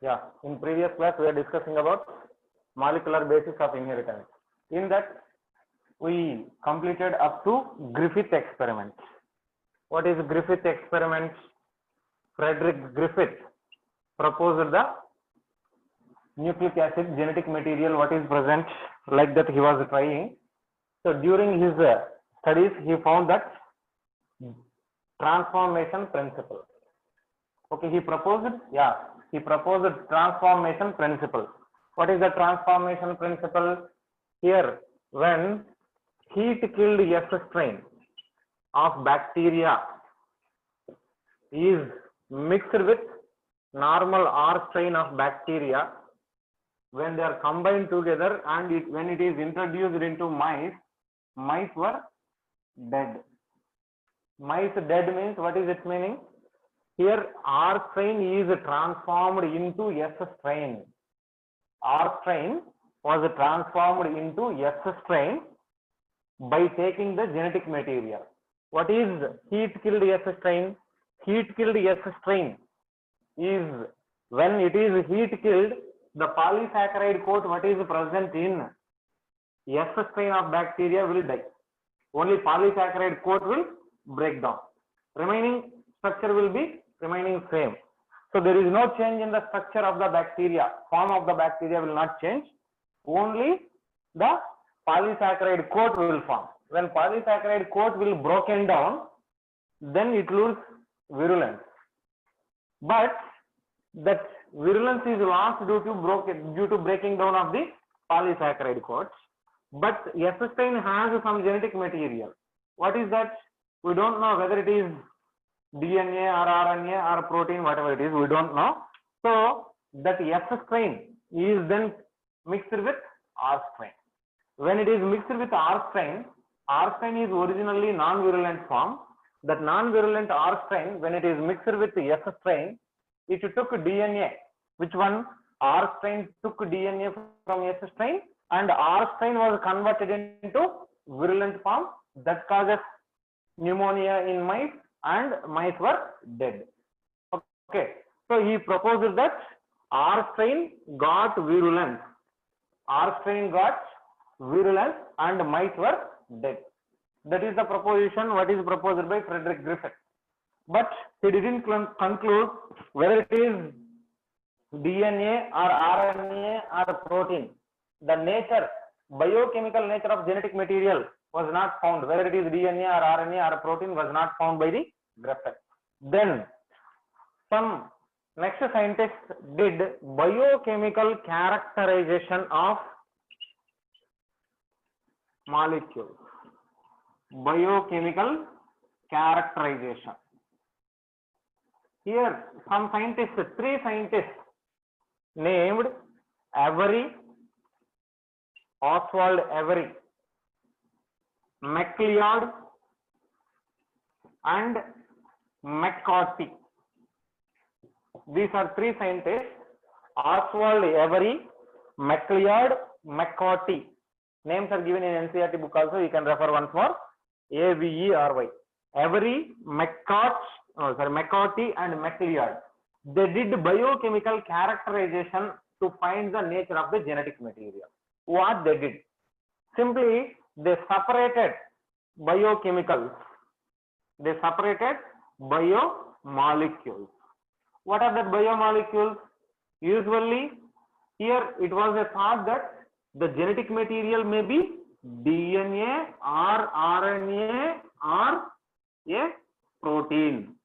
Yeah, in previous class we are discussing about molecular basis of inheritance. In that we completed up to Griffith experiment. What is Griffith experiment? Frederick Griffith proposed the nucleic acid genetic material what is present, like that he was trying. So during his studies he found that transformation principle. Okay, he proposed transformation principle. What is the transformation principle? Here, when heat killed S strain of bacteria is mixed with normal R strain of bacteria, when they are combined together and when it is introduced into mice, mice were dead. Mice dead means, what is its meaning? Here R strain is transformed into S strain. R strain was transformed into S strain by taking the genetic material. What is heat killed S strain? Heat killed S strain is when it is heat killed, the polysaccharide coat what is present in S strain of bacteria will die. Only polysaccharide coat will break down. Remaining structure will be remaining same. So there is no change in the structure of the bacteria. Form of the bacteria will not change. Only the polysaccharide coat will form. When polysaccharide coat will broken down, then it loses virulence. But that virulence is lost due to breaking down of the polysaccharide coats. But S strain has some genetic material. What is that? We don't know whether it is DNA or RNA or protein, whatever it is, we don't know. So that S strain is then mixed with R strain. When it is mixed with R strain is originally non-virulent form. That non-virulent R strain, when it is mixed with S strain, it took DNA. Which one? R strain took DNA from S strain, and R strain was converted into virulent form that causes pneumonia in mice, and mice were dead. Okay, so he proposed that R strain got virulence. R strain got virulence and mice were dead. That is the proposition what is proposed by Frederick Griffith. But he didn't conclude whether it is DNA or RNA or protein. The nature, biochemical nature of genetic material was not found. Whether it is DNA or RNA or protein was not found by the Griffith. Then some next scientists did biochemical characterization of molecules. Biochemical characterization. Here some scientists, three scientists named Avery, Oswald Avery, MacLeod and McCarthy. These are three scientists: Oswald Avery, MacLeod, McCarthy. Names are given in NCERT book also. You can refer once more. Avery, Avery, McCarthy and MacLeod. They did biochemical characterization to find the nature of the genetic material. What they did? Simply they separated biochemicals. They separated biomolecules. What are the biomolecules? Usually here it was a thought that the genetic material may be DNA or RNA or a protein.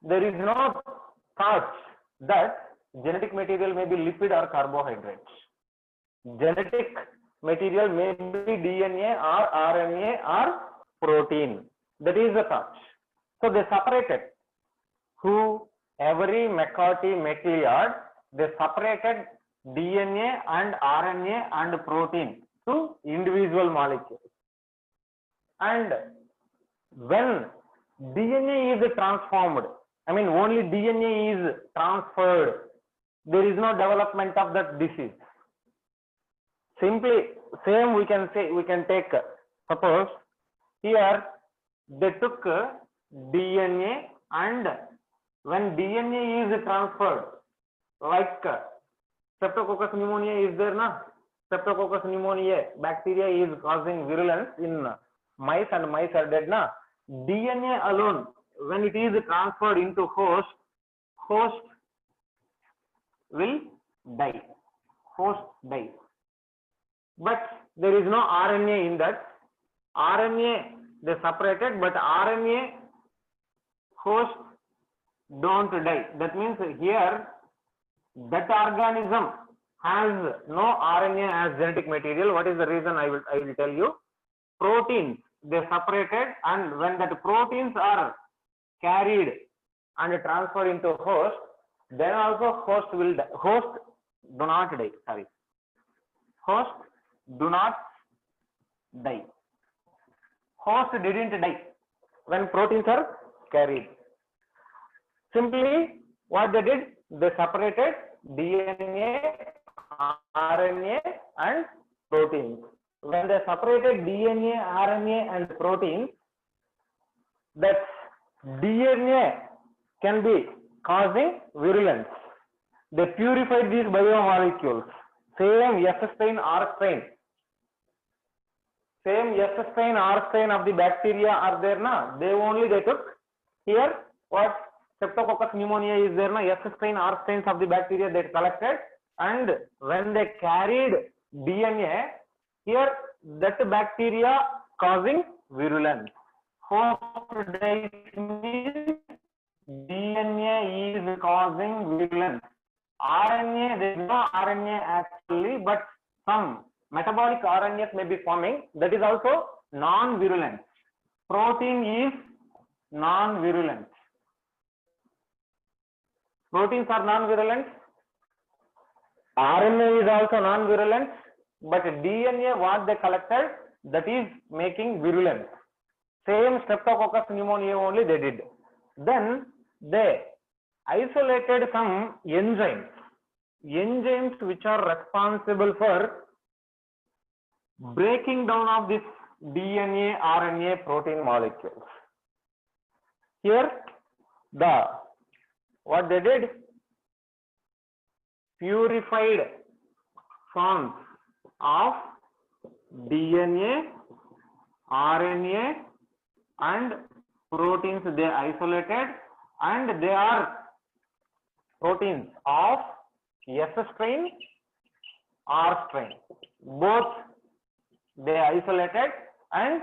There is no thought that genetic material may be lipid or carbohydrates. Genetic material may be DNA or RNA or protein. That is the thought. So they separated. Avery, McCarthy, MacLeod, they separated DNA and RNA and protein to individual molecules. And when DNA is transformed, I mean only DNA is transferred, there is no development of that disease. Simply same we can say, we can take, suppose here they took DNA and when DNA is transferred, like Streptococcus pneumoniae is there, na? Streptococcus pneumoniae bacteria is causing virulence in mice, and mice are dead, na? DNA alone, when it is transferred into host, host will die. Host dies. But there is no RNA in that. RNA they separated, but RNA host don't die. That means here that organism has no RNA as genetic material. What is the reason? I will tell you. Proteins they separated, and when that proteins are carried and transferred into host, then also host will die. Host do not die. Sorry. Host do not die. Host didn't die when proteins are carried. Simply what they did, they separated DNA, RNA and proteins. When they separated DNA, RNA and proteins, that DNA can be causing virulence. They purified these biomolecules. Same S strain, R strain. Same S strain, R strain of the bacteria are there, na? They took. Here, what? Streptococcus pneumoniae is there, na? S strain, R strains of the bacteria they collected, and when they carried DNA, here that bacteria causing virulence. Host dies means DNA is causing virulence. RNA, there is no RNA actually, but some metabolic RNAs may be forming. That is also non-virulent. Protein is non-virulent. Proteins are non-virulent. RNA is also non-virulent, but DNA what they collected, that is making virulence. Same Streptococcus pneumoniae only they did. Then they isolated some enzymes which are responsible for breaking down of this DNA, RNA, protein molecules. Here, what they did, purified forms of DNA, RNA and proteins they isolated, and they are proteins of S strain, R strain. Both they isolated and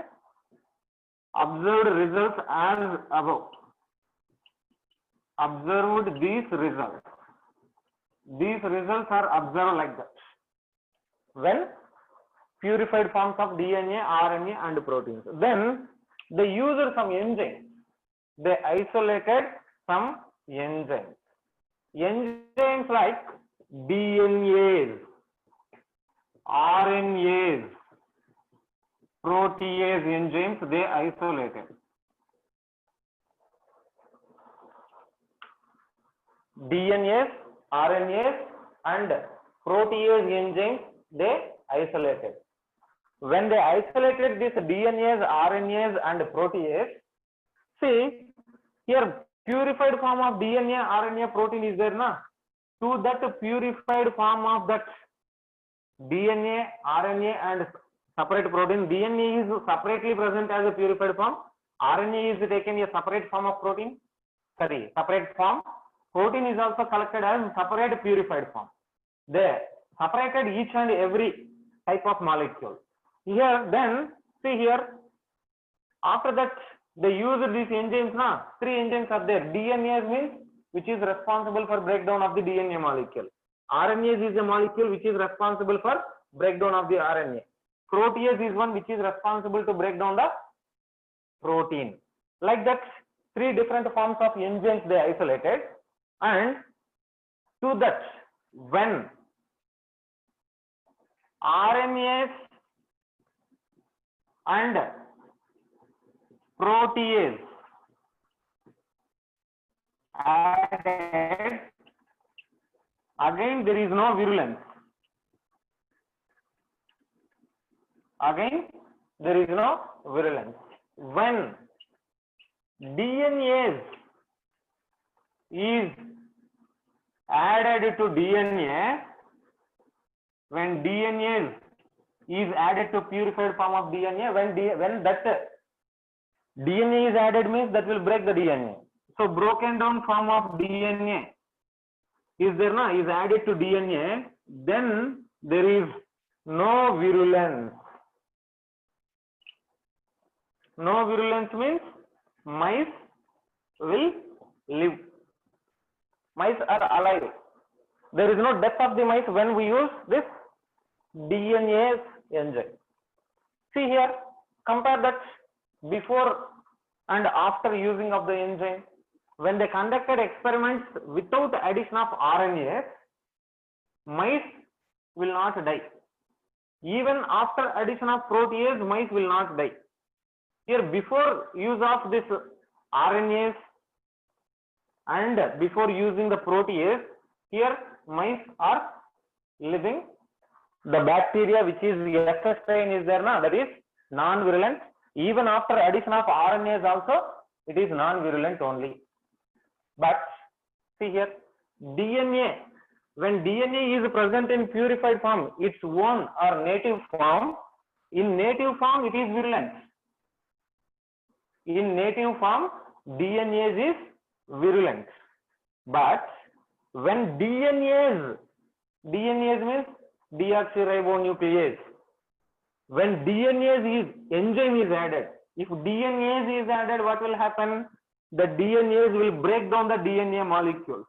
observed results as above. Observed these results. These results are observed like that. When purified forms of DNA, RNA and proteins. Then they used some enzymes. They isolated some enzymes. Enzymes like DNAs, RNAs, protease enzymes they isolated. DNAs, RNAs and protease enzymes they isolated. When they isolated these DNAs, RNAs and protease, see here purified form of DNA, RNA, protein is there, na? To that purified form of that DNA, RNA and separate protein, DNA is separately present as a purified form, RNA is taken a separate form of protein, sorry, separate form, protein is also collected as separate purified form. They separated each and every type of molecule. Here then, see here, after that they use these enzymes, na? 3 enzymes are there. DNase means which is responsible for breakdown of the DNA molecule. RNase is a molecule which is responsible for breakdown of the RNA. Protease is one which is responsible to break down the protein. Like that, 3 different forms of enzymes they isolated, and to that when RNase and protease added, again there is no virulence. Again there is no virulence. When DNase is added to DNA, when DNA is added to purified form of DNA, when that DNA is added means that will break the DNA. So broken down form of DNA is there na, is added to DNA, then there is no virulence. No virulence means mice will live. Mice are alive. There is no death of the mice when we use this DNA enzyme. See here, compare that before and after using of the enzyme. When they conducted experiments without addition of RNA, mice will not die. Even after addition of protease, mice will not die. Here, before use of this RNAs and before using the protease, here mice are living. The bacteria which is S strain is there na, that is non-virulent. Even after addition of RNAs also, it is non-virulent only. But see here, DNA, when DNA is present in purified form, its own or native form, in native form it is virulent. In native form, DNA is virulent. But when DNA means deoxyribonuclease. When enzyme is added, if DNA is added, what will happen? The DNA will break down the DNA molecules.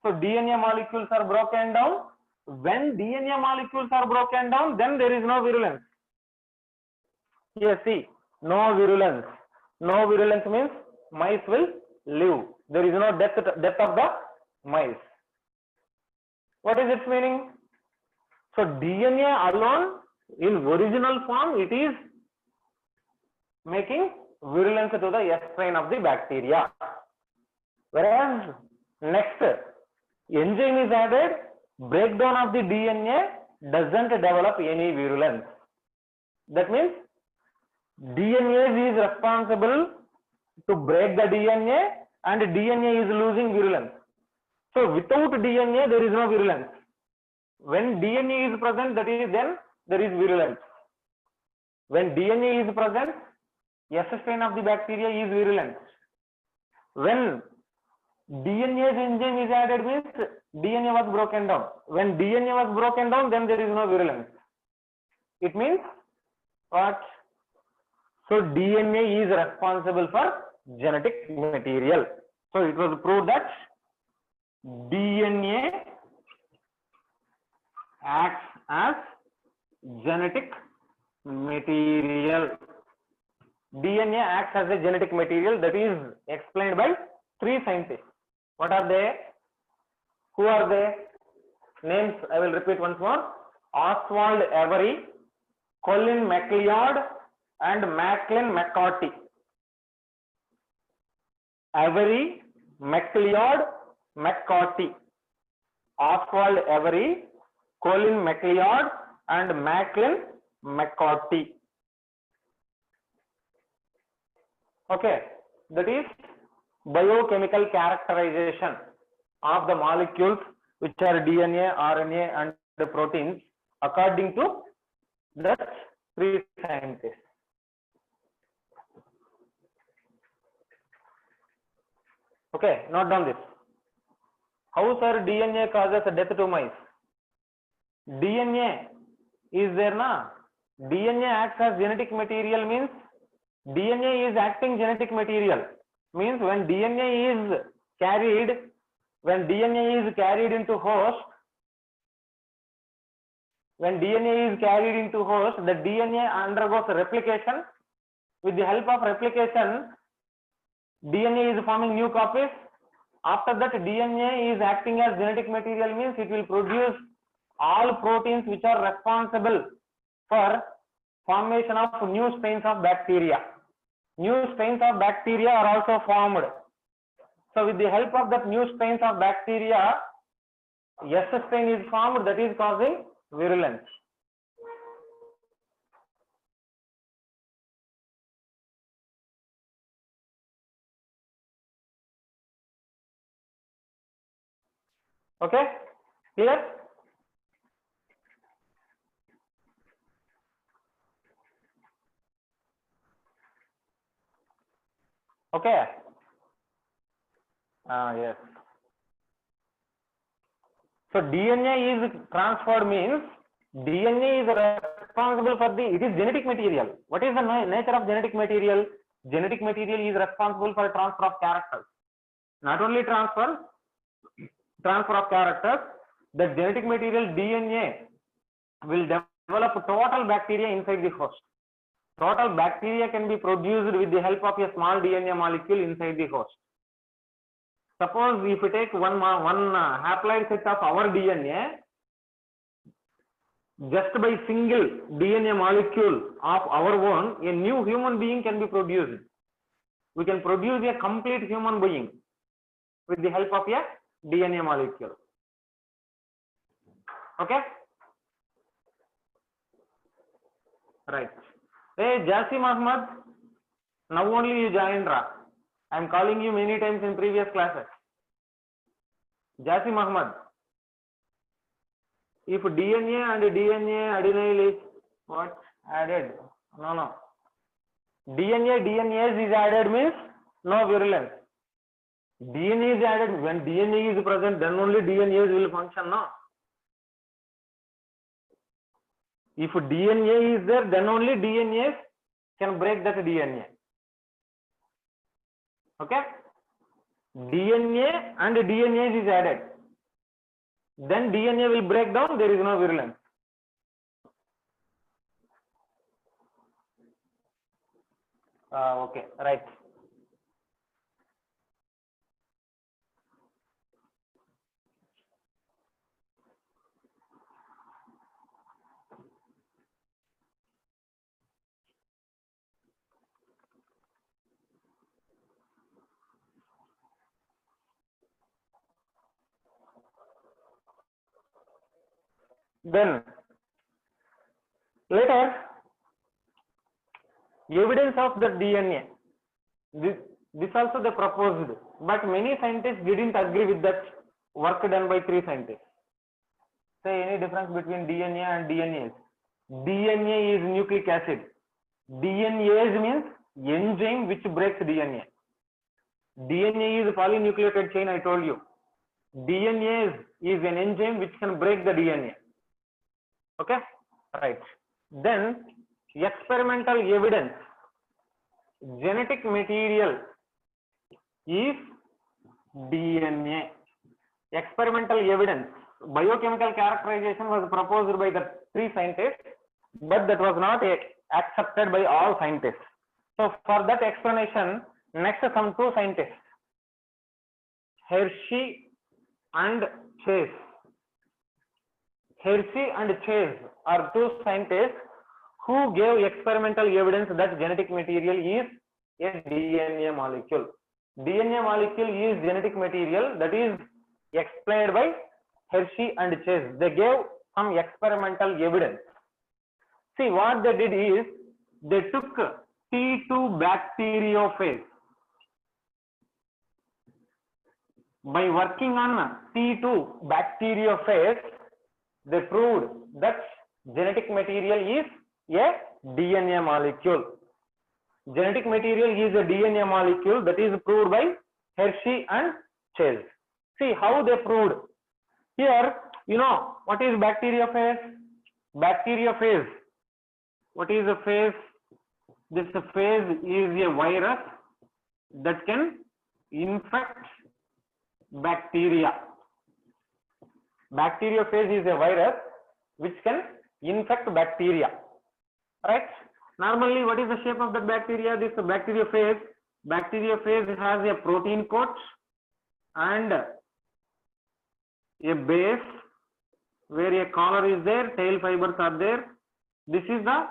So DNA molecules are broken down. When DNA molecules are broken down, then there is no virulence. Here see, no virulence. No virulence means mice will live. There is no death of the mice. What is its meaning? So DNA alone in original form, it is making virulence to the S strain of the bacteria. Whereas next enzyme is added, breakdown of the DNA doesn't develop any virulence. That means DNA is responsible to break the DNA and DNA is losing virulence. So without DNA there is no virulence. When DNA is present, that is then there is virulence. When DNA is present, S strain of the bacteria is virulent. When DNA enzyme is added means DNA was broken down. When DNA was broken down, then there is no virulence. It means what? So DNA is responsible for genetic material. So it was proved that DNA acts as genetic material. DNA acts as a genetic material, that is explained by three scientists. What are they? Who are they? Names I will repeat once more. Oswald Avery, Colin MacLeod and Macklin McCarthy. Avery, MacLeod, McCarthy. Oswald Avery, Colin MacLeod and Macklin McCarthy. Okay, that is biochemical characterization of the molecules which are DNA, RNA and the proteins according to the three scientists. Okay, note down this. How sir DNA causes death to mice? DNA is there na? DNA acts as genetic material means DNA is acting genetic material. Means when DNA is carried into host, the DNA undergoes replication. With the help of replication, DNA is forming new copies. After that, DNA is acting as genetic material means it will produce all proteins which are responsible for formation of new strains of bacteria. New strains of bacteria are also formed. So with the help of that new strains of bacteria, S strain is formed, that is causing virulence. Okay, clear? Okay. Yes. So DNA is transferred means DNA is responsible for it is genetic material. What is the nature of genetic material? Genetic material is responsible for transfer of characters. Not only transfer of characters, the genetic material DNA will develop total bacteria inside the host. Total bacteria can be produced with the help of a small DNA molecule inside the host. Suppose if we take one haploid set of our DNA, just by single DNA molecule of our own, a new human being can be produced. We can produce a complete human being with the help of a DNA molecule. Okay? Right. Hey, Jasim Ahmad, now only you joined, Ra. I am calling you many times in previous classes. Jasim Ahmad, if DNA and DNA adenyl is what added? No. DNase is added means no virulence. DNA is added when DNA is present, then only DNase will function. No. If DNA is there, then only DNase can break that DNA. Okay? DNA and DNase is added. Then DNA will break down, there is no virulence. Okay, right. Then later, evidence of the DNA. This also they proposed, but many scientists didn't agree with that work done by 3 scientists. Say any difference between DNA and DNase? DNA is nucleic acid. DNase means enzyme which breaks DNA. DNA is polynucleotide chain, I told you. DNase is an enzyme which can break the DNA. Okay, right. Then experimental evidence. Genetic material is DNA. Experimental evidence. Biochemical characterization was proposed by the 3 scientists, but that was not accepted by all scientists. So for that explanation, next some 2 scientists, Hershey and Chase. Hershey and Chase are 2 scientists who gave experimental evidence that genetic material is a DNA molecule. DNA molecule is genetic material, that is explained by Hershey and Chase. They gave some experimental evidence. See, what they did is they took T2 bacteriophage. By working on T2 bacteriophage, they proved that genetic material is a DNA molecule. Genetic material is a DNA molecule, that is proved by Hershey and Chase. See how they proved. Here, you know what is bacteriophage? Bacteriophage. What is a phage? This phage is a virus that can infect bacteria. Bacteriophage is a virus which can infect bacteria. Right? Normally, what is the shape of the bacteria? This bacteriophage. Bacteriophage has a protein coat and a base where a collar is there, tail fibers are there. This is the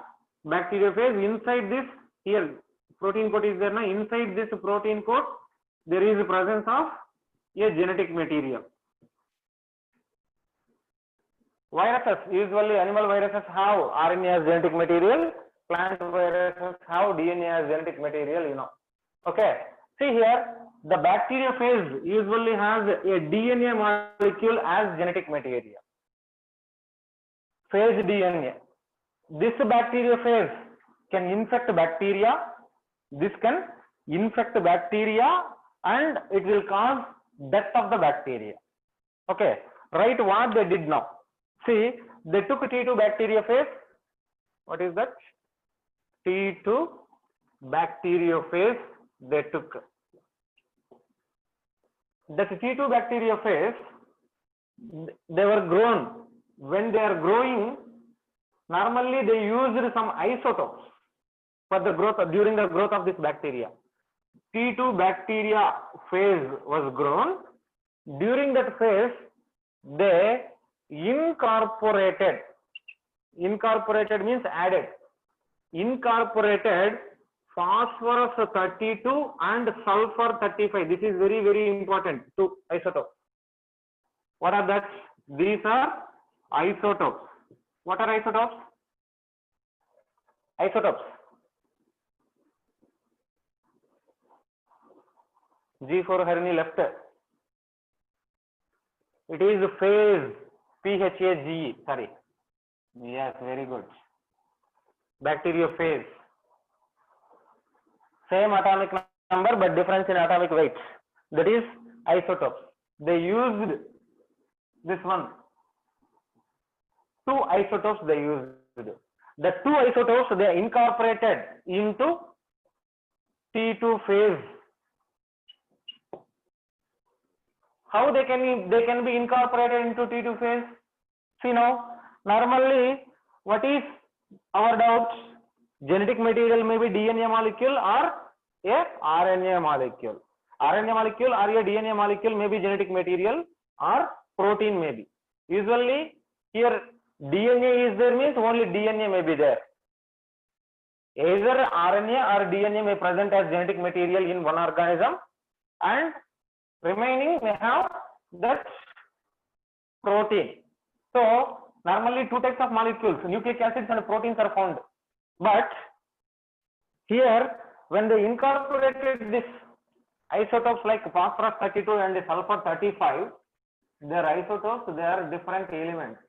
bacteriophage. Inside this, here protein coat is there. Now, inside this protein coat, there is the presence of a genetic material. Viruses, usually animal viruses have RNA as genetic material, plant viruses have DNA as genetic material, you know. Okay, see here, the bacteriophage usually has a DNA molecule as genetic material. Phage DNA. This bacteriophage can infect bacteria. This can infect bacteria and it will cause death of the bacteria. Okay, right, what they did now. See, they took T2 bacteriophage. What is that? T2 bacteriophage they took. That T2 bacteriophage, they were grown. When they are growing, normally they used some isotopes for the growth, during the growth of this bacteria. T2 bacteria phase was grown. During that phase, they incorporated means added, incorporated phosphorus 32 and sulfur 35. This is very, very important, two isotopes. What are that? These are isotopes. What are isotopes? Isotopes. G for Harini left. It is phase, PHAGE, sorry. Yes, very good. Bacteriophage. Same atomic number but difference in atomic weight. That is isotopes. They used this one. Two isotopes they used. The two isotopes they incorporated into T2 phase. How they can be incorporated into T2 phase? See now, normally what is our doubt? Genetic material may be DNA molecule or a RNA molecule. RNA molecule or a DNA molecule may be genetic material or protein may be. Usually here DNA is there means only DNA may be there. Either RNA or DNA may present as genetic material in one organism and remaining may have that protein. So normally two types of molecules, nucleic acids and proteins are found. But here when they incorporated this isotopes like phosphorus 32 and sulfur 35, their isotopes, they are different elements.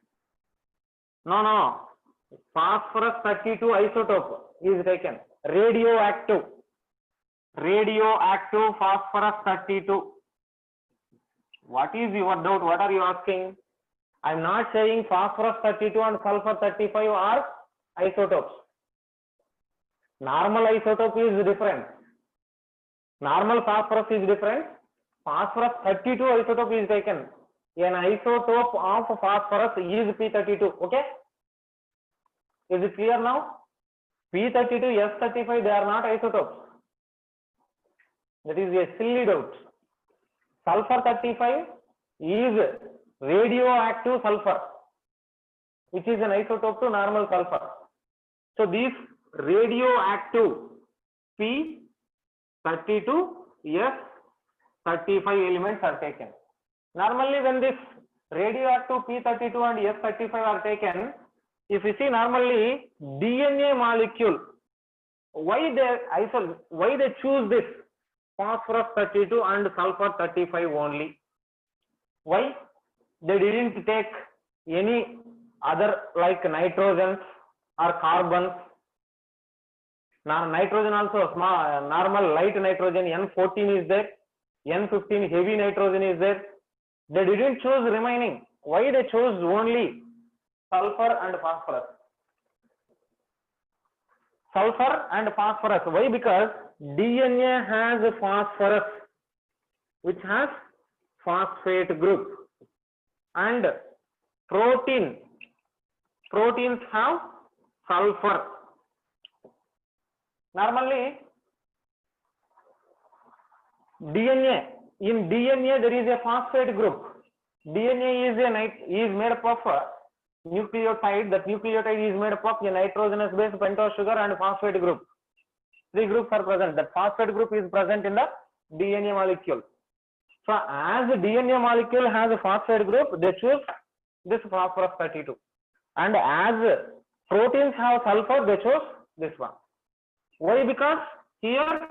No. Phosphorus 32 isotope is taken. Radioactive phosphorus 32. What is your doubt? What are you asking? I am not saying phosphorus 32 and sulfur 35 are isotopes. Normal isotope is different. Normal phosphorus is different. Phosphorus 32 isotope is taken. An isotope of phosphorus is P32. Okay? Is it clear now? P32, S35, they are not isotopes. That is a silly doubt. Sulfur 35 is radioactive sulfur, which is an isotope to normal sulfur. So these radioactive P32, S35 elements are taken. Normally when this radioactive P32 and S35 are taken, if you see normally DNA molecule, why they choose this phosphorus 32 and sulfur 35 only? Why? They didn't take any other like nitrogens or carbons. Now nitrogen also small, normal light nitrogen N14 is there, N15 heavy nitrogen is there. They didn't choose remaining. Why they chose only sulfur and phosphorus? Sulfur and phosphorus. Why? Because DNA has phosphorus, which has phosphate group, and proteins have sulfur. Normally in DNA there is a phosphate group. DNA is made up of a nucleotide. That nucleotide is made up of a nitrogenous base, pentose sugar, and phosphate group. Three groups are present. That phosphate group is present in the DNA molecule. So as the DNA molecule has a phosphate group, they choose this phosphorus 32. And as proteins have sulfur, they chose this one. Why? Because here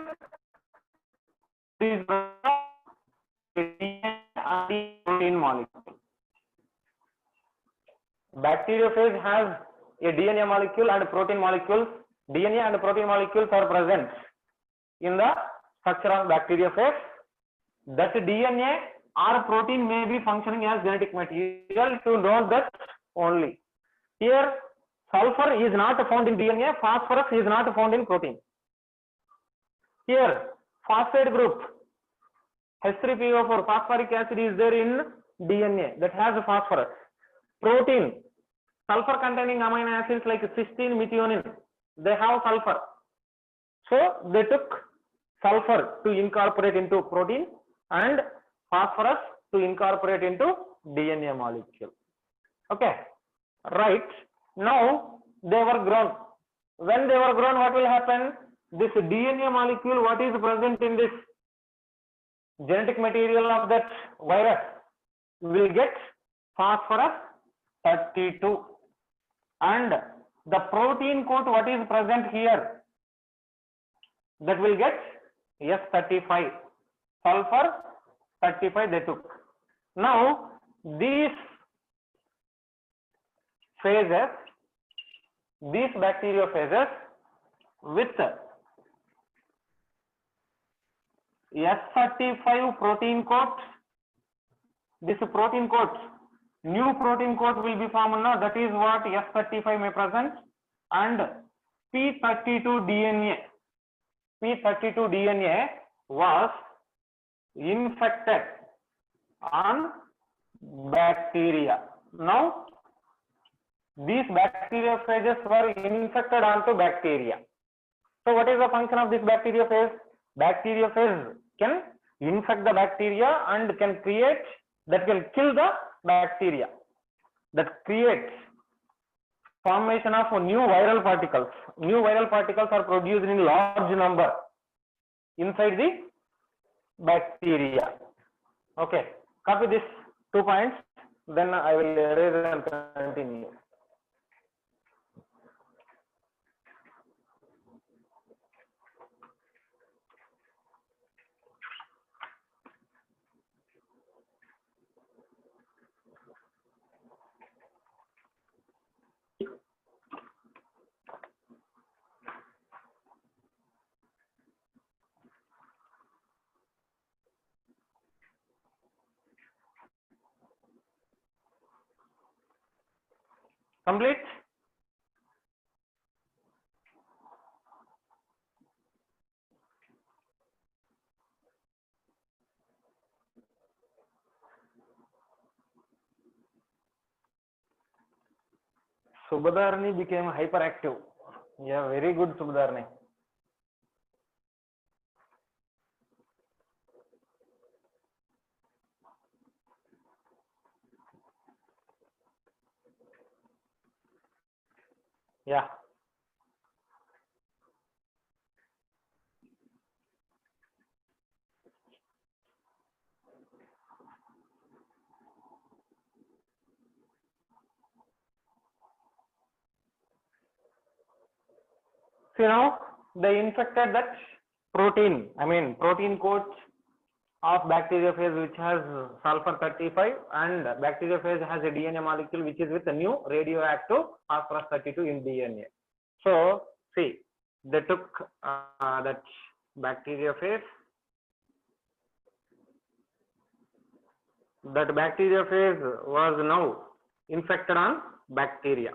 is the protein molecule. Bacteriophage has a DNA molecule and protein molecules. DNA and protein molecules are present in the structure of bacteriophage. That DNA or protein may be functioning as genetic material to know that only. Here, sulfur is not found in DNA, phosphorus is not found in protein. Here, phosphate group, H3PO4, phosphoric acid is there in DNA that has phosphorus. Protein, sulfur containing amino acids like cysteine, methionine, they have sulfur. So they took sulfur to incorporate into protein and phosphorus to incorporate into DNA molecule. Okay, right. Now they were grown. When they were grown, what will happen? This DNA molecule, what is present in this genetic material of that virus, will get phosphorus 32, and the protein coat what is present here, that will get S35, sulfur 35 they took. Now these phases, these bacteriophages with S35 protein coat, this protein coat, new protein coat will be formed now, that is what S35 may present, and P32 DNA. P32 DNA was infected on bacteria. Now these bacteriophages were infected onto bacteria. So what is the function of this bacteriophage? Bacteriophage can infect the bacteria and can create, that can kill the bacteria, that creates formation of new viral particles. New viral particles are produced in large number inside the bacteria. Okay, copy this 2 points, then I will erase and continue. Complete? Subhadarni became hyperactive. Yeah, very good Subhadarni. Yeah. See now, they infected that protein, protein coat of bacteriophage which has sulfur 35, and bacteriophage has a DNA molecule which is with a new radioactive phosphorus 32 in DNA. So see, they took that bacteriophage. That bacteriophage was now infected on bacteria.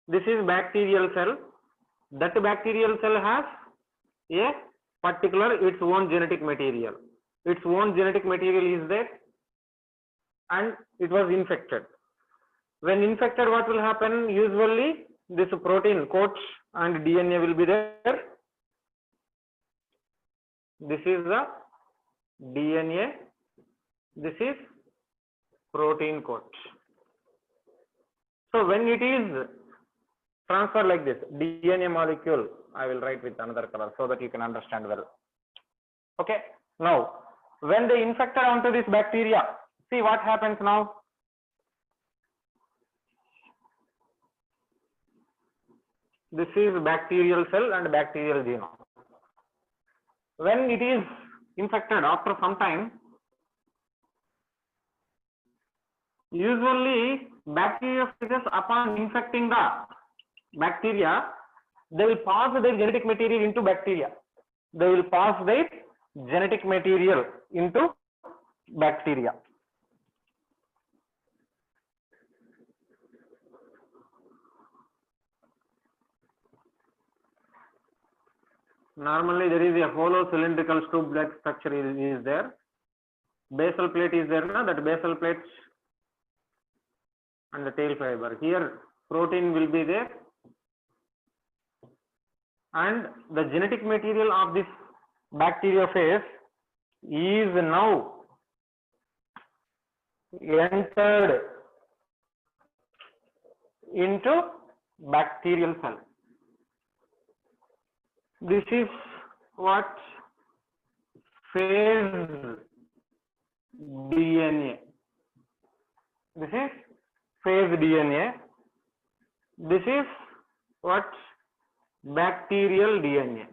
This is bacterial cell. That bacterial cell has a particular its own genetic material. Its own genetic material is there, and it was infected. When infected, what will happen? Usually this protein coats and DNA will be there. This is the DNA. This is protein coat. So when it is transferred like this, DNA molecule, I will write with another color so that you can understand well. Okay. Now, when they infected onto this bacteria, see what happens now. This is bacterial cell and bacterial genome. When it is infected after some time, usually bacteriophages upon infecting the bacteria, they will pass their genetic material into bacteria. They will pass their genetic material into bacteria. Normally there is a hollow cylindrical tube-like structure is there. Basal plate is there, na? That basal plate and the tail fiber. Here protein will be there, and the genetic material of this bacteriophage is now entered into bacterial cell. This is what phase DNA. This is phase DNA. This is what bacterial DNA.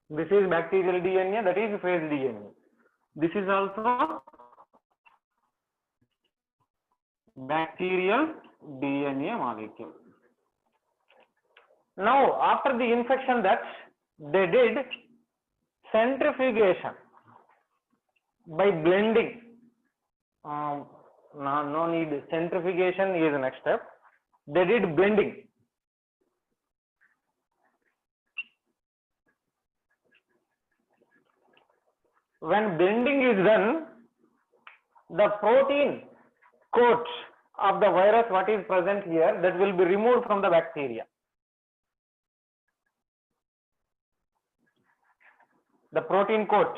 This is bacterial DNA, that is phase DNA. This is also bacterial DNA molecule. Now, after the infection, that they did centrifugation by blending. No need, centrifugation is the next step. They did blending. When blending is done, the protein coat of the virus, what is present here, that will be removed from the bacteria. The protein coat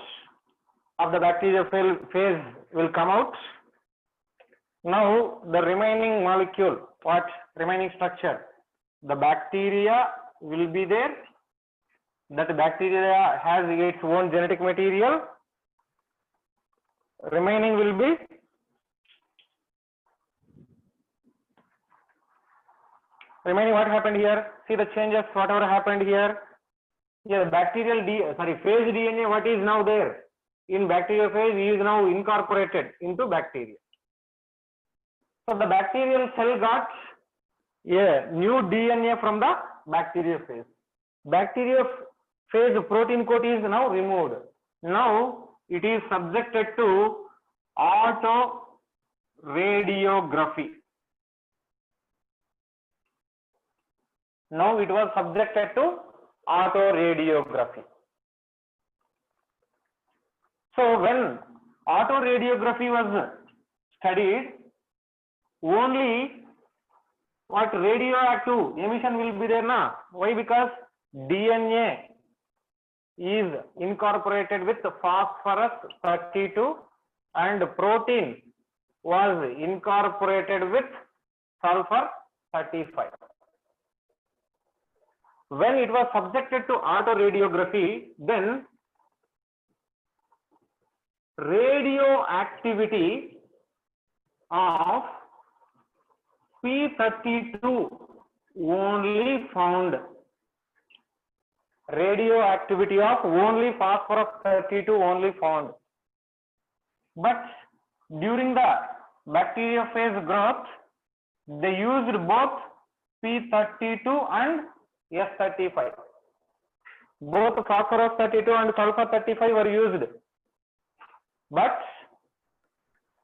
of the bacteriophage will come out. Now the remaining molecule, what remaining structure, the bacteria will be there. That bacteria has its own genetic material. Remaining will be what happened here? See the changes, whatever happened here. Here phase DNA, what is now there in bacteriophage is now incorporated into bacteria. So the bacterial cell got a new DNA from the bacteriophage. Bacteriophage protein coat is now removed. Now it is subjected to autoradiography. Now it was subjected to autoradiography. So when autoradiography was studied, only what radioactive emission will be there na? Why? Because DNA is incorporated with phosphorus 32 and protein was incorporated with sulfur 35. When it was subjected to autoradiography, then radioactivity of P32 only found. Radioactivity of only phosphorus 32 only found. But during the bacteriophage growth, they used both P32 and S35. Both phosphorus 32 and sulfur 35 were used. But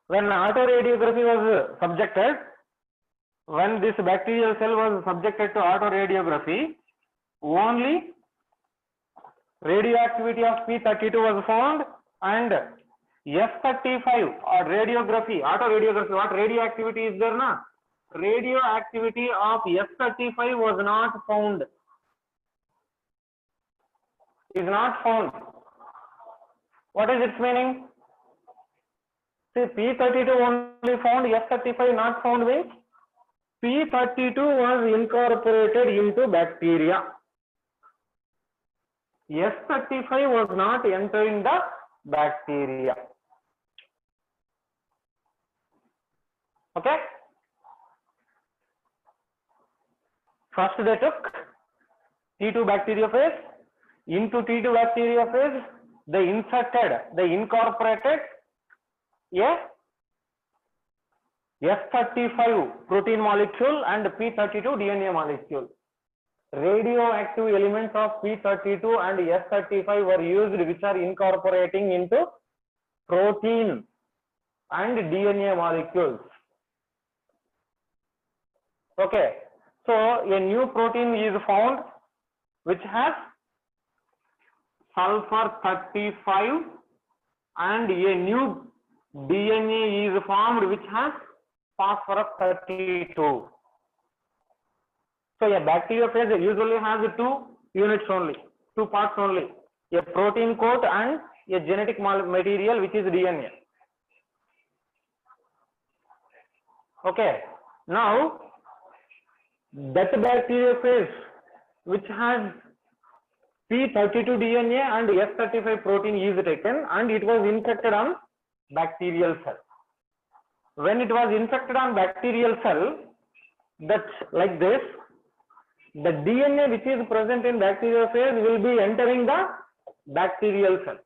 when autoradiography was subjected, when this bacterial cell was subjected to autoradiography, only radioactivity of P32 was found and S35 or radiography, autoradiography, what radioactivity is there na? Radioactivity of S35 was not found. Is not found. What is its meaning? See, P32 only found, S35 not found means P32 was incorporated into bacteria. S35 was not entering the bacteria. Okay? First they took T2 bacteriophage. Into T2 bacteriophage, they incorporated a S35 protein molecule and P32 DNA molecule. Radioactive elements of P32 and S35 were used, which are incorporating into protein and DNA molecules. Okay, so a new protein is found which has sulfur 35 and a new DNA is formed which has phosphorus 32. So a bacteriophage usually has two units only, two parts only, a protein coat and a genetic material which is DNA. Okay, now that bacteriophage which has P32 DNA and S35 protein is taken and it was infected on bacterial cell. When it was infected on bacterial cell, that's like this, the DNA which is present in bacteriophage will be entering the bacterial cell.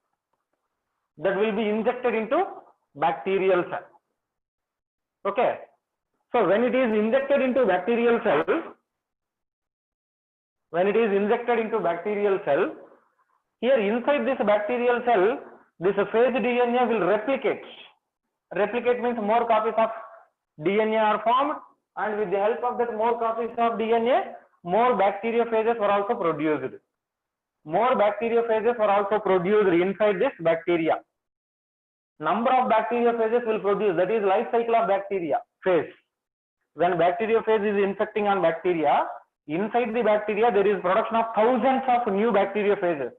That will be injected into bacterial cell. Okay. So when it is injected into bacterial cell, here inside this bacterial cell, this phage DNA will replicate. Replicate means more copies of DNA are formed, and with the help of that more copies of DNA, more bacteriophages were also produced. More bacteriophages were also produced inside this bacteria. Number of bacteriophages will produce, that is life cycle of bacteria phase. When bacteriophage is infecting on bacteria, inside the bacteria there is production of thousands of new bacteriophages,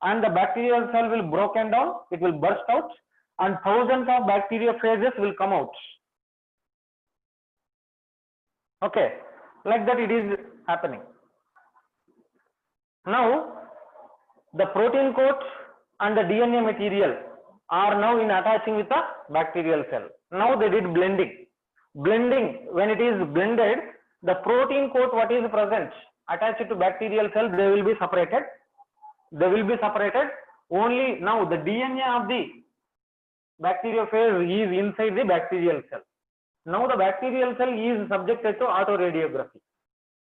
and the bacterial cell will broken down, it will burst out, and thousands of bacteriophages will come out. Okay, like that it is happening. Now the protein coat and the DNA material are now in attaching with the bacterial cell. Now they did blending. Blending, when it is blended, the protein coat what is present attached to bacterial cell, they will be separated. They will be separated. Only now the DNA of the bacteriophage is inside the bacterial cell. Now the bacterial cell is subjected to autoradiography.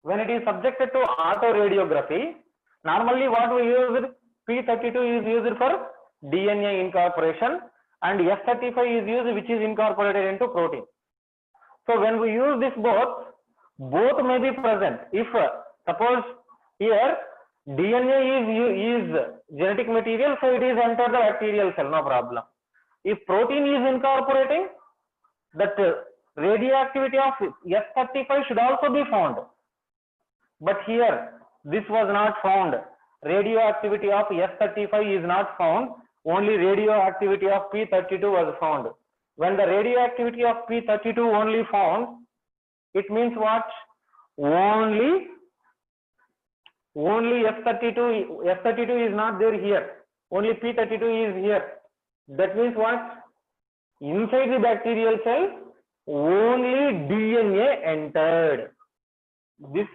When it is subjected to autoradiography, normally what we use, P32 is used for DNA incorporation and S35 is used which is incorporated into protein. So when we use this both may be present. If suppose here DNA is genetic material, so it is entered the bacterial cell, no problem. If protein is incorporating, that radioactivity of S35 should also be found. But here this was not found. Radioactivity of S35 is not found. Only radioactivity of P32 was found. When the radioactivity of P32 only found, it means what? Only S32 is not there here. Only P32 is here. That means what? Inside the bacterial cell, only DNA entered. This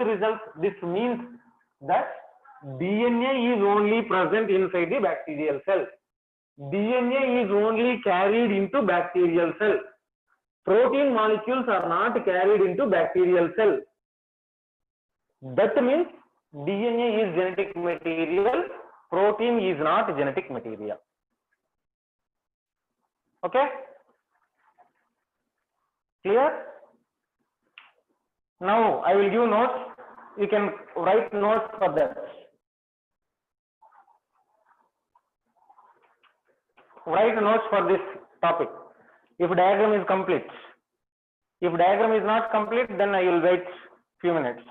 means that DNA is only present inside the bacterial cell. DNA is only carried into bacterial cell. Protein molecules are not carried into bacterial cell. That means DNA is genetic material, protein is not genetic material. Okay? Clear? Now I will give notes. You can write notes for that. Write notes for this topic. If diagram is complete. If diagram is not complete, then I will wait few minutes.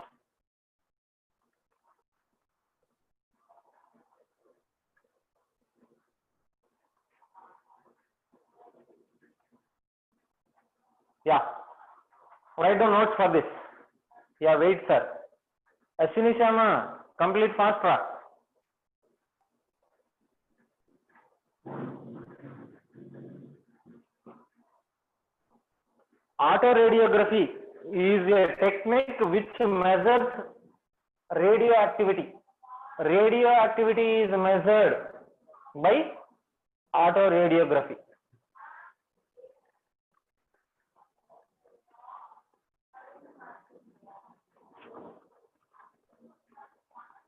Yeah. Write the notes for this. Yeah, wait, sir. Ashwini Shama, complete fast track. Autoradiography is a technique which measures radioactivity radioactivity is measured by autoradiography.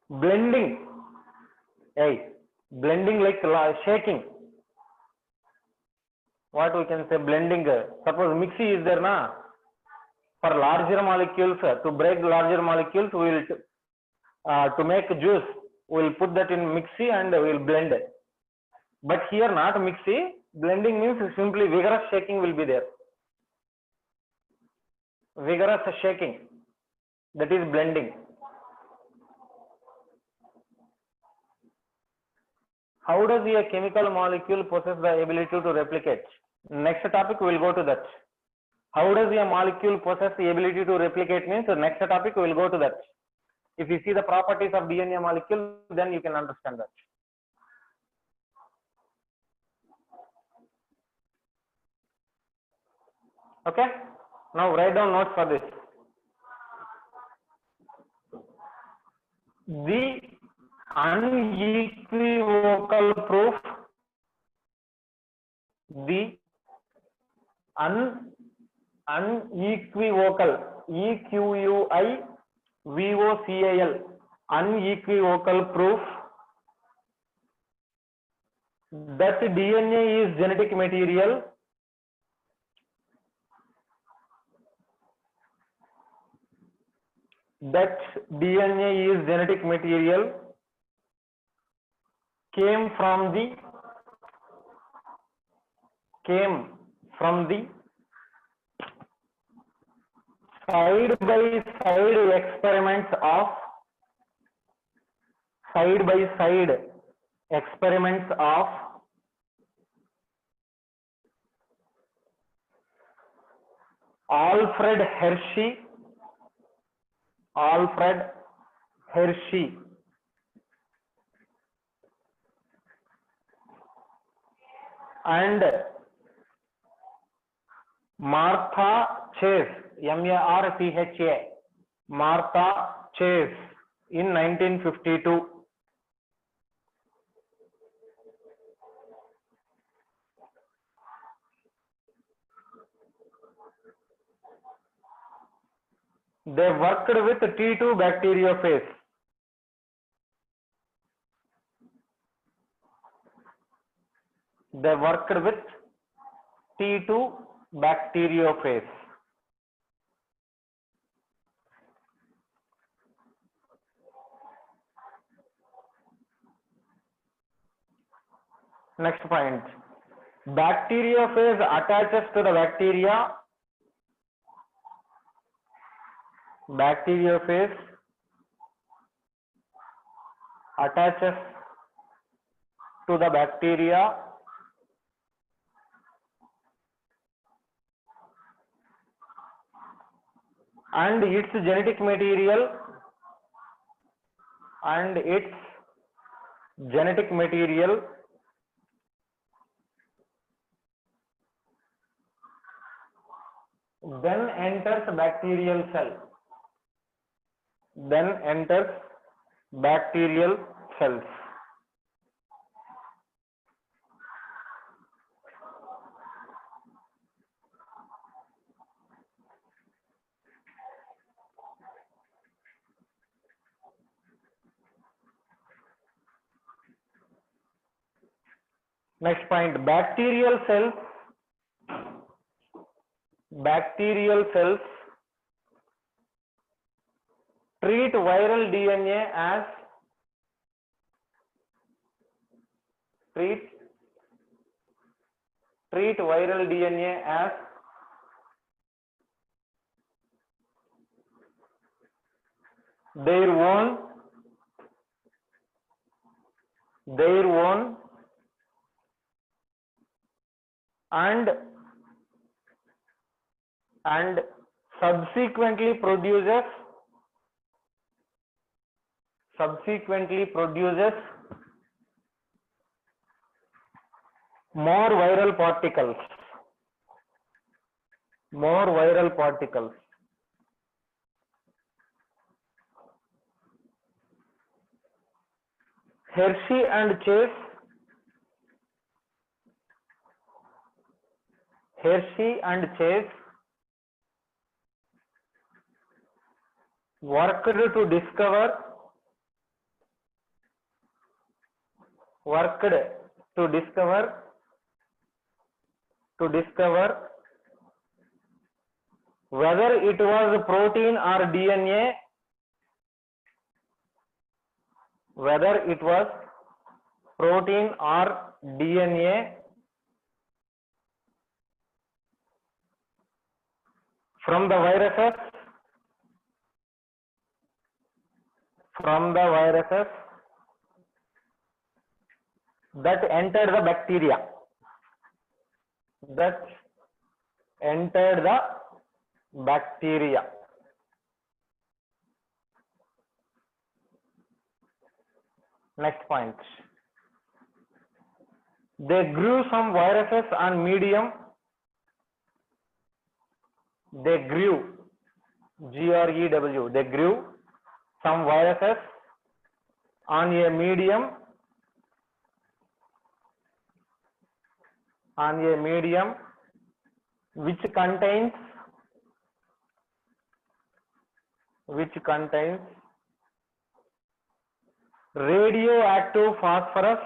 Blending, hey, blending like shaking. What we can say blending? Suppose mixie is there, na? For larger molecules, to break larger molecules, we will to make juice, we will put that in mixie and we will blend it. But here not mixie, blending means simply vigorous shaking will be there. Vigorous shaking, that is blending. How does a chemical molecule possess the ability to replicate? Next topic we will go to that. How does a molecule possess the ability to replicate means next topic we will go to that. If you see the properties of DNA molecule, then you can understand that. Okay, now write down notes for this. The unequivocal proof, the unequivocal, EQUIVOCAL, unequivocal proof that DNA is genetic material came from the side by side experiments of Alfred Hershey and Martha Chase, M-A-R-T-H-A, Martha Chase in 1952. They worked with T2 bacteriophage. They worked with T2 bacteriophage. Next point. Bacteriophage attaches to the bacteria. Bacteriophage attaches to the bacteria and its genetic material then enters bacterial cell. Cells. Next point, bacterial cells treat viral DNA as their own and subsequently produces more viral particles. Hershey and Chase worked to discover whether it was protein or DNA, from the viruses that entered the bacteria. Next point. They grew some viruses on medium. They grew, G-R-E-W. They grew some viruses on a medium which contains radioactive phosphorus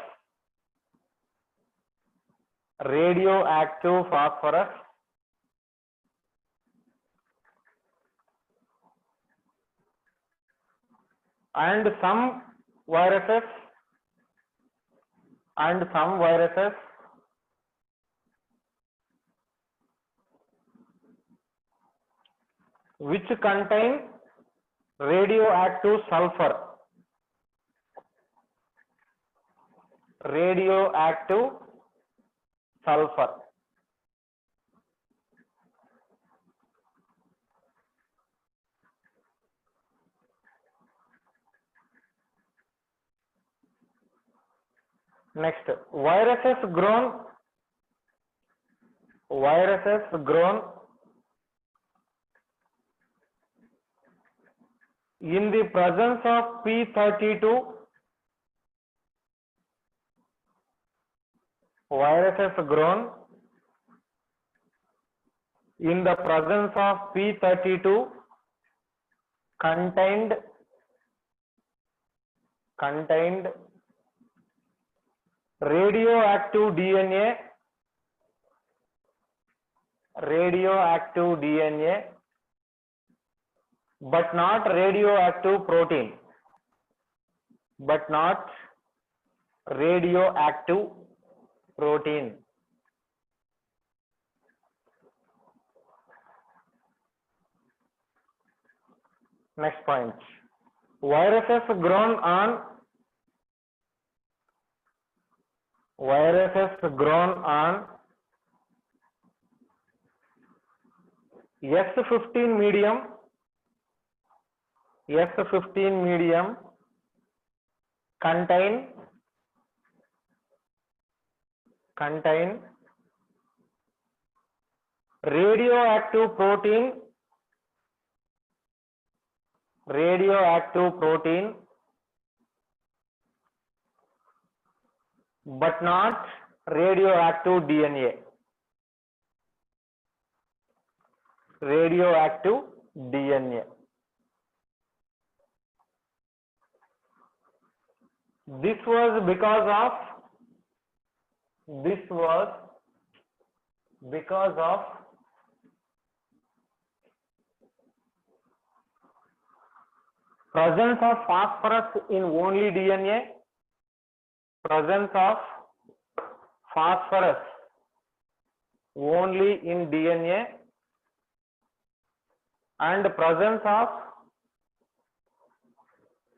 and some viruses which contain radioactive sulfur. Next, viruses grown in the presence of P32. Viruses grown in the presence of P32 contained radioactive DNA, but not radioactive protein. Next point. Viruses grown on S15 medium contain radioactive protein but not radioactive DNA. This was because of presence of phosphorus in only DNA, and presence of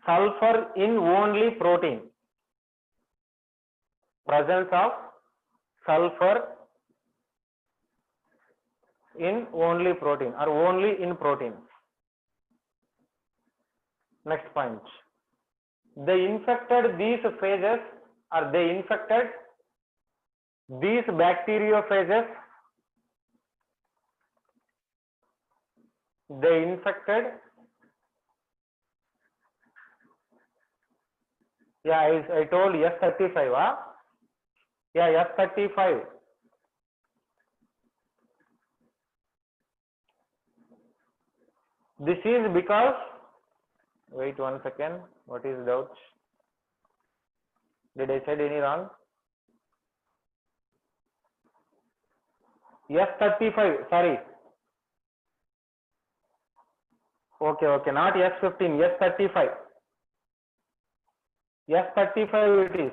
sulfur in only protein. Or only in protein. Next point. They infected these phages, or they infected these bacteriophages. Yeah, I told S35. Huh? Yeah, S35. This is because, wait 1 second. What is doubt? Did I said any wrong? S35. Sorry. Okay. Not S15. S35. S35 it is.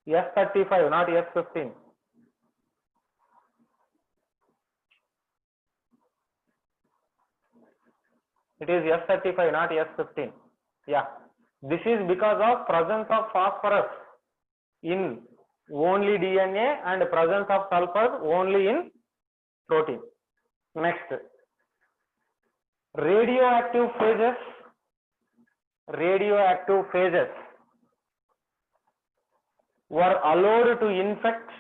S35, not S15. It is S35, not S15. Yeah. This is because of presence of phosphorus in only DNA and presence of sulfur only in protein. Next, radioactive phases were allowed to infect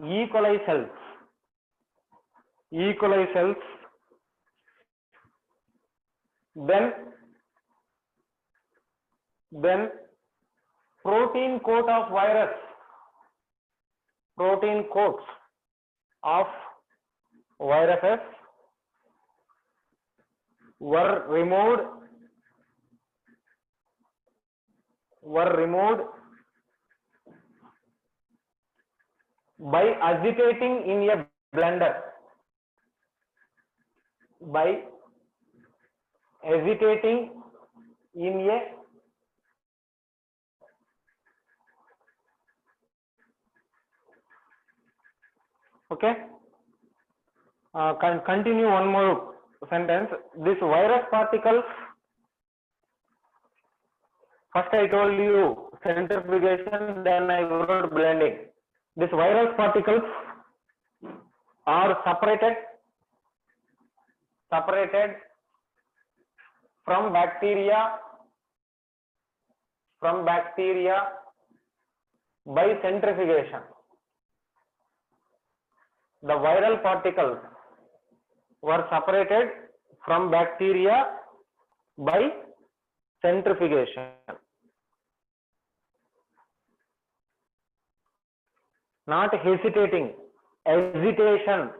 E. coli cells, then protein coats of viruses were removed by agitating in a blender. Okay. Continue one more sentence. This virus particles, first I told you centrifugation, then I wrote blending. These virus particles are separated from bacteria by centrifugation. The viral particles were separated from bacteria by centrifugation. Not hesitating, agitation.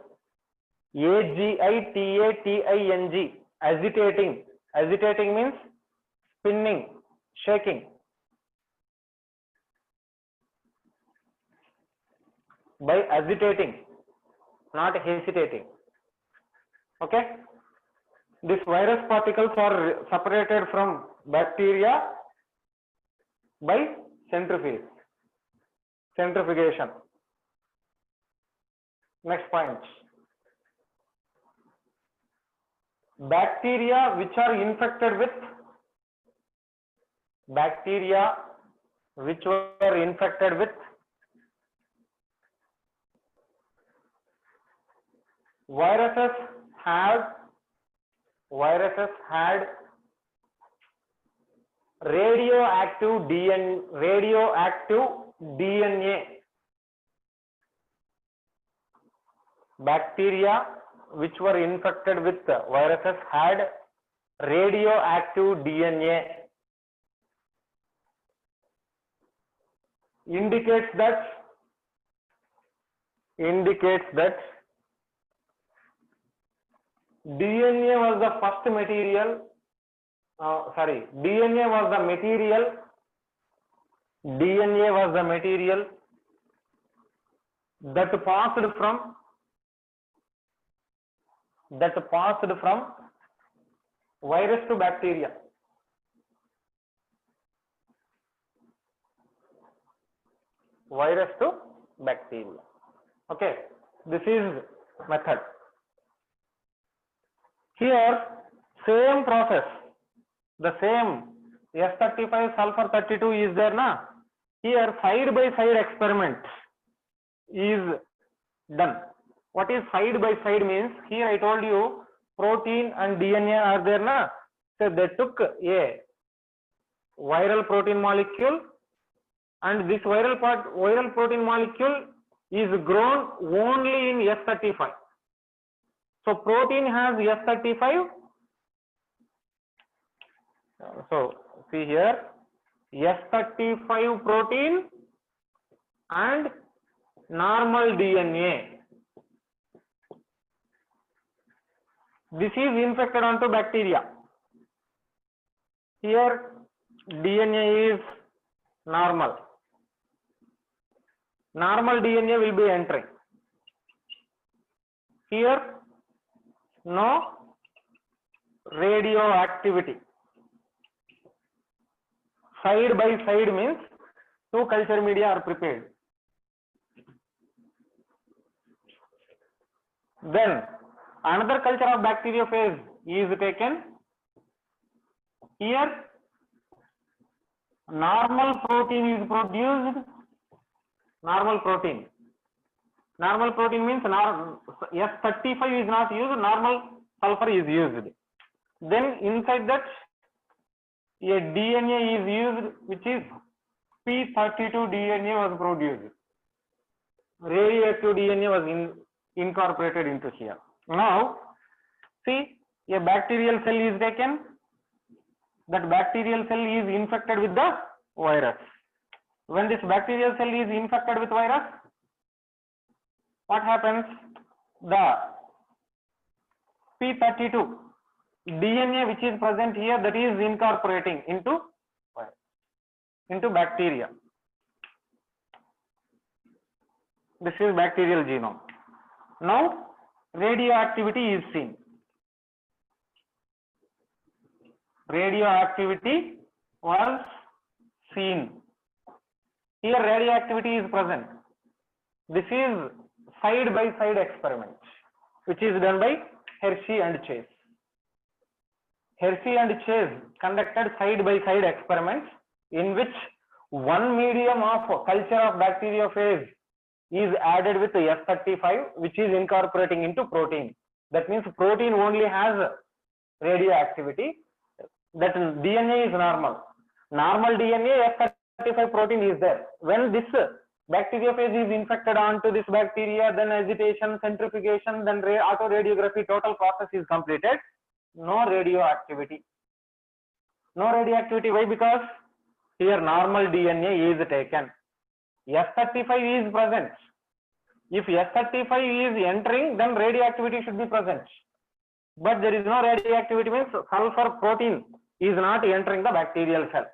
AGITATING. Agitating. Agitating means spinning, shaking. By agitating, not hesitating. Okay. These virus particles are separated from bacteria by centrifugation. Next point. Bacteria which were infected with viruses had radioactive DNA. Bacteria which were infected with viruses had radioactive DNA. Indicates that DNA was the first material. DNA was the material that passed from virus to bacteria. Okay, this is method. Here same process, the same S35 sulfur 32 is there na. Here side by side experiment is done. What is side by side means? Here I told you protein and DNA are there na. So they took a viral protein molecule and this viral protein molecule is grown only in S35. So protein has S35. So see here, S35 protein and normal DNA. This is infected onto bacteria. Here DNA is normal. Normal DNA will be entering. Here no radioactivity. Side by side means two culture media are prepared. Then another culture of bacteriophage is taken. Here normal protein is produced. Normal protein. Normal protein means S35 is not used, normal sulfur is used. Then inside that a DNA is used, which is P32 DNA was produced. Radioactive DNA was incorporated into here. Now, see, a bacterial cell is taken. That bacterial cell is infected with the virus. When this bacterial cell is infected with virus, what happens? The P32 DNA which is present here, that is incorporating into bacteria. This is bacterial genome. Now radioactivity is seen. Radioactivity was seen. Here radioactivity is present. This is side by side experiment which is done by Hershey and Chase. Hershey and Chase conducted side by side experiments in which one medium of culture of bacteriophage is added with S35, which is incorporating into protein. That means protein only has radioactivity. That DNA is normal. Normal DNA, S35 protein is there. When this bacteriophage is infected onto this bacteria, then agitation, centrifugation, then autoradiography, total process is completed. No radioactivity. No radioactivity. Why? Because here normal DNA is taken. S35 is present. If S35 is entering, then radioactivity should be present. But there is no radioactivity, means sulfur protein is not entering the bacterial cell.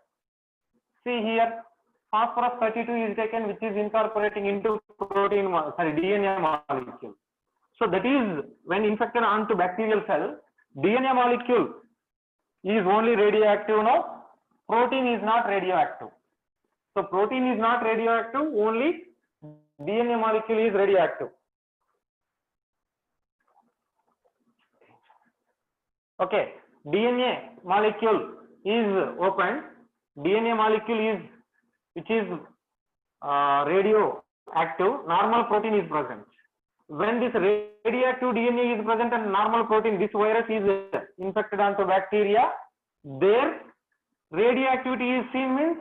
See here, phosphorus 32 is taken, which is incorporating into DNA molecule. So that is when infected onto bacterial cell, DNA molecule is only radioactive now. Protein is not radioactive. So protein is not radioactive, only DNA molecule is radioactive. Okay, DNA molecule is opened. DNA molecule is which is radioactive. Normal protein is present. When this radioactive DNA is present and normal protein, this virus is infected onto bacteria. There radioactivity is seen, means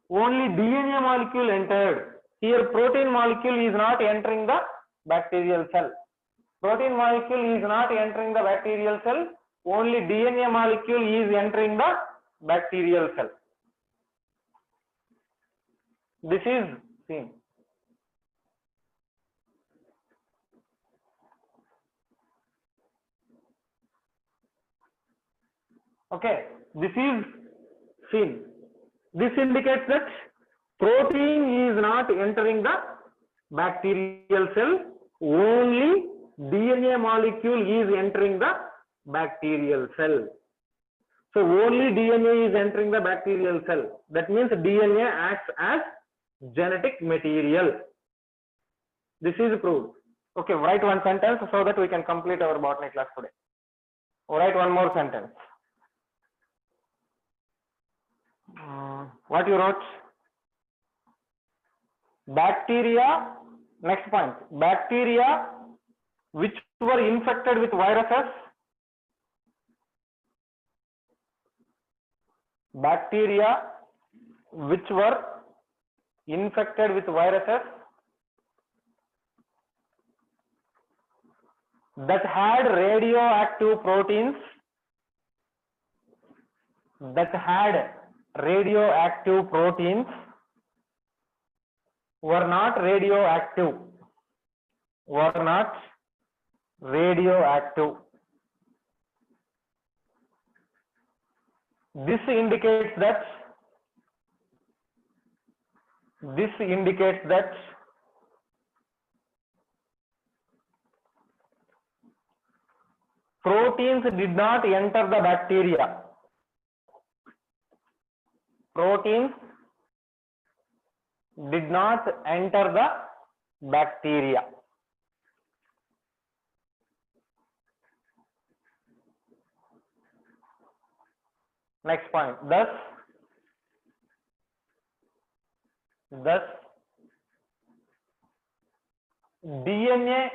only DNA molecule entered. Here protein molecule is not entering the bacterial cell. Protein molecule is not entering the bacterial cell. Only DNA molecule is entering the bacterial cell. This is seen. Okay, this is seen. This indicates that protein is not entering the bacterial cell, only DNA molecule is entering the bacterial cell. So only DNA is entering the bacterial cell. That means DNA acts as genetic material. This is proved. Okay, write one sentence so that we can complete our botany class today. Write one more sentence. What you wrote? Bacteria, next point, bacteria which were infected with viruses, bacteria which were infected with viruses that had radioactive proteins were not radioactive. This indicates that proteins did not enter the bacteria. Proteins did not enter the bacteria. Next point. Thus DNA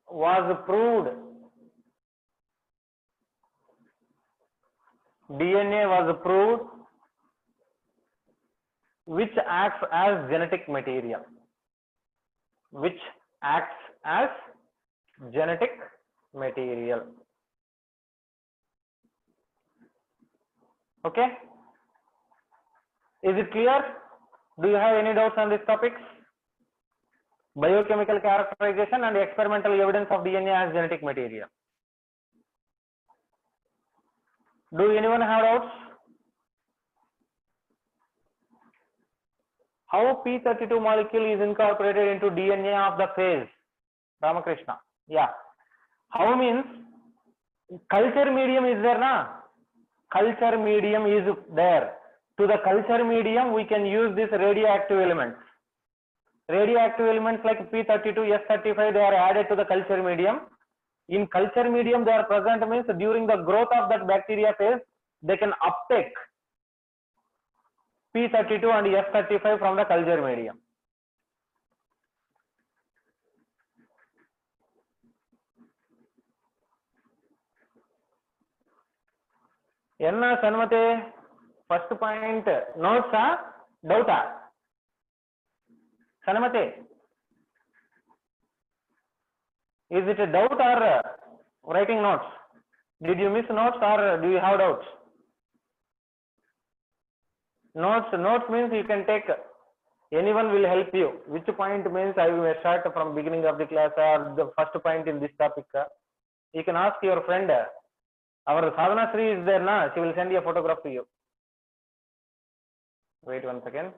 was proved. DNA was proved which acts as genetic material. Which acts as genetic material. Okay? Is it clear? Do you have any doubts on these topics? Biochemical characterization and experimental evidence of DNA as genetic material. Do anyone have doubts? How P32 molecule is incorporated into DNA of the phase? Ramakrishna. Yeah. How means culture medium is there, na? Culture medium is there. To the culture medium, we can use these radioactive elements. Radioactive elements like P32, S35, they are added to the culture medium. In culture medium, they are present means during the growth of that bacteria phase, they can uptake P32 and S35 from the culture medium. Enna Sanmate, first point, notes doubt Sanmate, is it a doubt or writing notes? Did you miss notes or do you have doubts? Notes means you can take, anyone will help you. Which point means I will start from beginning of the class or the first point in this topic. You can ask your friend. Our Sadhana Sri is there, na? She will send you a photograph to you. Wait 1 second.